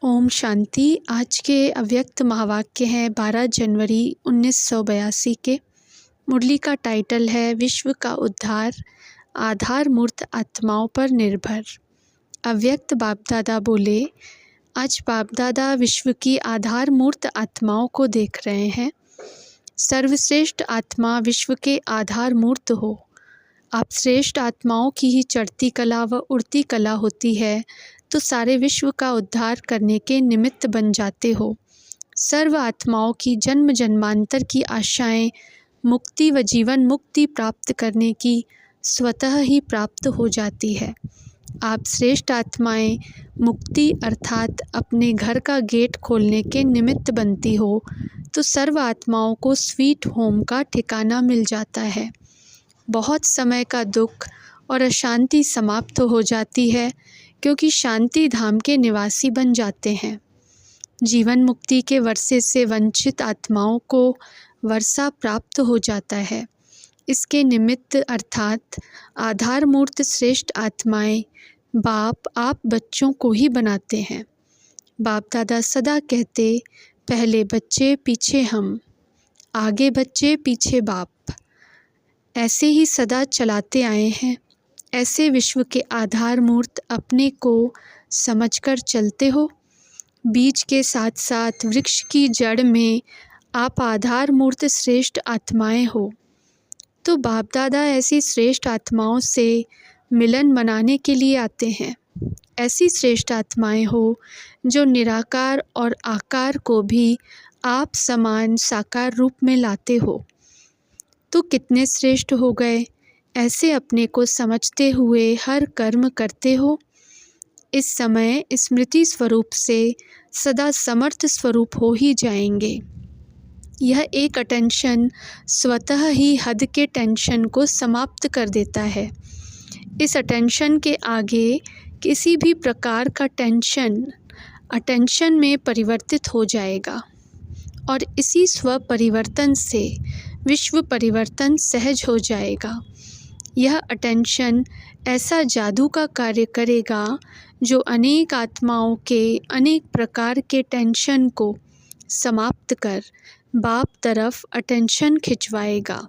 ओम शांति। आज के अव्यक्त महावाक्य हैं 12 जनवरी 1982 के। मुरली का टाइटल है विश्व का उद्धार आधार मूर्त आत्माओं पर निर्भर। अव्यक्त बाप दादा बोले, आज बाप दादा विश्व की आधार मूर्त आत्माओं को देख रहे हैं। सर्वश्रेष्ठ आत्मा विश्व के आधार मूर्त हो। आप श्रेष्ठ आत्माओं की ही चढ़ती कला व उड़ती कला होती है तो सारे विश्व का उद्धार करने के निमित्त बन जाते हो। सर्व आत्माओं की जन्म जन्मांतर की आशाएं मुक्ति व जीवन मुक्ति प्राप्त करने की स्वतः ही प्राप्त हो जाती है। आप श्रेष्ठ आत्माएं मुक्ति अर्थात अपने घर का गेट खोलने के निमित्त बनती हो तो सर्व आत्माओं को स्वीट होम का ठिकाना मिल जाता है। बहुत समय का दुख और अशांति समाप्त हो जाती है क्योंकि शांति धाम के निवासी बन जाते हैं। जीवन मुक्ति के वर्षे से वंचित आत्माओं को वर्षा प्राप्त हो जाता है। इसके निमित्त अर्थात आधार मूर्त श्रेष्ठ आत्माएं बाप आप बच्चों को ही बनाते हैं। बाप दादा सदा कहते, पहले बच्चे पीछे हम, आगे बच्चे पीछे बाप। ऐसे ही सदा चलाते आए हैं। ऐसे विश्व के आधार मूर्त अपने को समझकर चलते हो। बीज के साथ साथ वृक्ष की जड़ में आप आधार मूर्त श्रेष्ठ आत्माएं हो। तो बाप दादा ऐसी श्रेष्ठ आत्माओं से मिलन मनाने के लिए आते हैं। ऐसी श्रेष्ठ आत्माएं हो जो निराकार और आकार को भी आप समान साकार रूप में लाते हो। तो कितने श्रेष्ठ हो गए। ऐसे अपने को समझते हुए हर कर्म करते हो। इस समय स्मृति स्वरूप से सदा समर्थ स्वरूप हो ही जाएंगे। यह एक अटेंशन स्वतः ही हद के टेंशन को समाप्त कर देता है। इस अटेंशन के आगे किसी भी प्रकार का टेंशन अटेंशन में परिवर्तित हो जाएगा और इसी स्व परिवर्तन से विश्व परिवर्तन सहज हो जाएगा। यह अटेंशन ऐसा जादू का कार्य करेगा जो अनेक आत्माओं के अनेक प्रकार के टेंशन को समाप्त कर बाप तरफ अटेंशन खिंचवाएगा।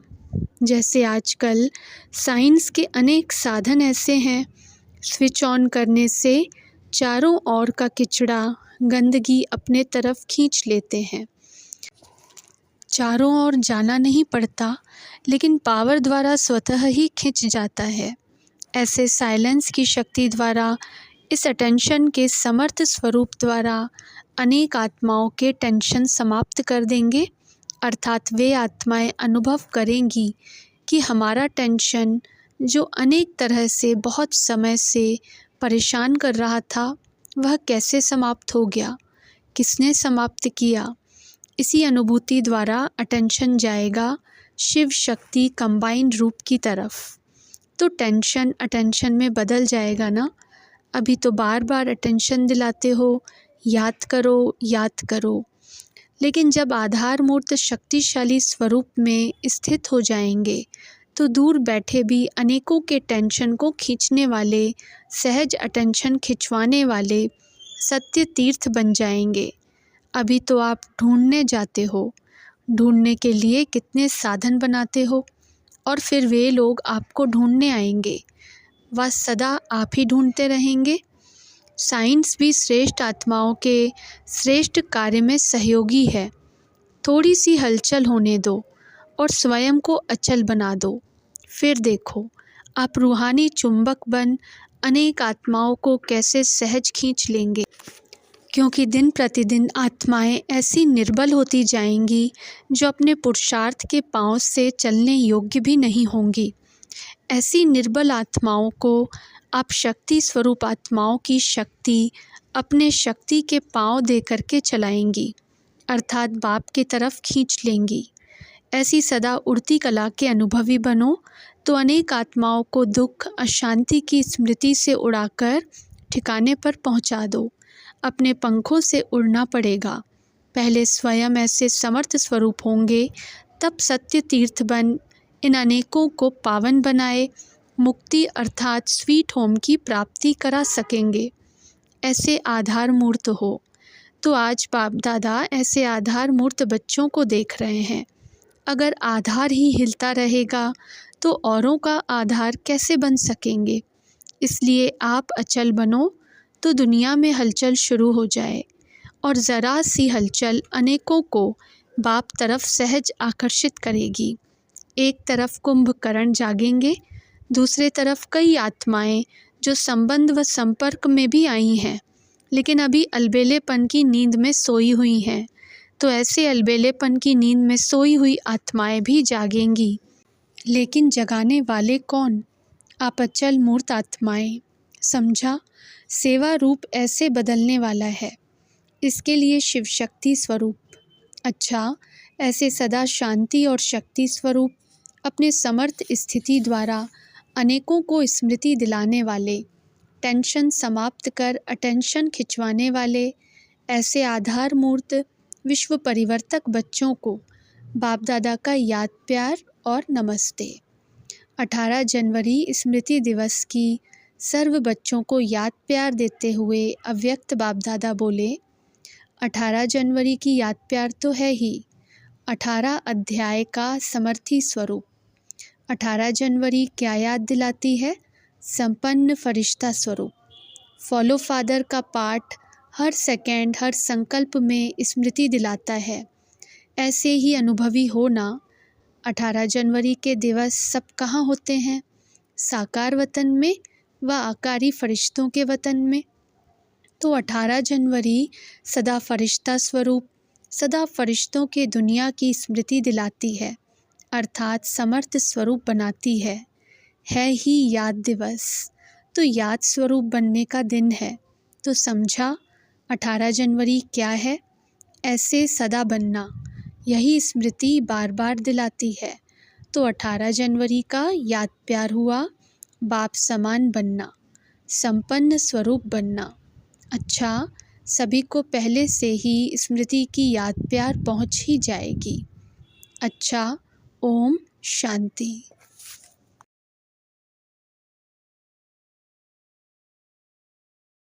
जैसे आजकल साइंस के अनेक साधन ऐसे हैं, स्विच ऑन करने से चारों ओर का किचड़ा गंदगी अपने तरफ खींच लेते हैं। चारों ओर जाना नहीं पड़ता लेकिन पावर द्वारा स्वतः ही खिंच जाता है। ऐसे साइलेंस की शक्ति द्वारा इस अटेंशन के समर्थ स्वरूप द्वारा अनेक आत्माओं के टेंशन समाप्त कर देंगे। अर्थात वे आत्माएं अनुभव करेंगी कि हमारा टेंशन जो अनेक तरह से बहुत समय से परेशान कर रहा था वह कैसे समाप्त हो गया, किसने समाप्त किया। इसी अनुभूति द्वारा अटेंशन जाएगा शिव शक्ति कंबाइंड रूप की तरफ। तो टेंशन अटेंशन में बदल जाएगा ना। अभी तो बार बार अटेंशन दिलाते हो, याद करो याद करो, लेकिन जब आधार मूर्त शक्तिशाली स्वरूप में स्थित हो जाएंगे तो दूर बैठे भी अनेकों के टेंशन को खींचने वाले सहज अटेंशन खिंचवाने वाले सत्य तीर्थ बन जाएंगे। अभी तो आप ढूंढने जाते हो, ढूंढने के लिए कितने साधन बनाते हो और फिर वे लोग आपको ढूंढने आएंगे। वह सदा आप ही ढूंढते रहेंगे। साइंस भी श्रेष्ठ आत्माओं के श्रेष्ठ कार्य में सहयोगी है। थोड़ी सी हलचल होने दो और स्वयं को अचल बना दो। फिर देखो आप रूहानी चुंबक बन अनेक आत्माओं को कैसे सहज खींच लेंगे। क्योंकि दिन प्रतिदिन आत्माएं ऐसी निर्बल होती जाएंगी जो अपने पुरुषार्थ के पांव से चलने योग्य भी नहीं होंगी। ऐसी निर्बल आत्माओं को आप शक्ति स्वरूप आत्माओं की शक्ति अपने शक्ति के पांव दे करके चलाएंगी, अर्थात बाप की तरफ खींच लेंगी। ऐसी सदा उड़ती कला के अनुभवी बनो तो अनेक आत्माओं को दुख अशांति की स्मृति से उड़ाकर ठिकाने पर पहुंचा दो। अपने पंखों से उड़ना पड़ेगा। पहले स्वयं ऐसे समर्थ स्वरूप होंगे, तब सत्य तीर्थ बन इन अनेकों को पावन बनाए मुक्ति अर्थात स्वीट होम की प्राप्ति करा सकेंगे। ऐसे आधार मूर्त हो। तो आज बाप दादा ऐसे आधार मूर्त बच्चों को देख रहे हैं। अगर आधार ही हिलता रहेगा तो औरों का आधार कैसे बन सकेंगे। इसलिए आप अचल बनो तो दुनिया में हलचल शुरू हो जाए, और ज़रा सी हलचल अनेकों को बाप तरफ सहज आकर्षित करेगी। एक तरफ कुंभकर्ण जागेंगे, दूसरे तरफ कई आत्माएं जो संबंध व संपर्क में भी आई हैं, लेकिन अभी अलबेलेपन की नींद में सोई हुई हैं। तो ऐसे अलबेलेपन की नींद में सोई हुई आत्माएं भी जागेंगी। लेकिन जगाने वाले कौन? आप अचल मूर्त आत्माएं। समझा? सेवा रूप ऐसे बदलने वाला है। इसके लिए शिव शक्ति स्वरूप। अच्छा, ऐसे सदा शांति और शक्ति स्वरूप अपने समर्थ स्थिति द्वारा अनेकों को स्मृति दिलाने वाले, टेंशन समाप्त कर अटेंशन खिंचवाने वाले ऐसे आधार मूर्त विश्व परिवर्तक बच्चों को बाप दादा का याद प्यार और नमस्ते। 18 जनवरी स्मृति दिवस की सर्व बच्चों को याद प्यार देते हुए अव्यक्त बाप दादा बोले, 18 जनवरी की याद प्यार तो है ही, 18 अध्याय का समर्थी स्वरूप। 18 जनवरी क्या याद दिलाती है? संपन्न फरिश्ता स्वरूप। फॉलो फादर का पाठ हर सेकंड हर संकल्प में स्मृति दिलाता है। ऐसे ही अनुभवी होना। 18 जनवरी के दिवस सब कहाँ होते हैं? साकार वतन में व आकारी फरिश्तों के वतन में। तो 18 जनवरी सदा फरिश्ता स्वरूप, सदा फरिश्तों के दुनिया की स्मृति दिलाती है, अर्थात समर्थ स्वरूप बनाती है ही याद दिवस। तो याद स्वरूप बनने का दिन है। तो समझा 18 जनवरी क्या है? ऐसे सदा बनना, यही स्मृति बार बार दिलाती है। तो 18 जनवरी का याद प्यार हुआ बाप समान बनना, संपन्न स्वरूप बनना। अच्छा, सभी को पहले से ही स्मृति की याद प्यार पहुंच ही जाएगी। अच्छा, ओम शांति।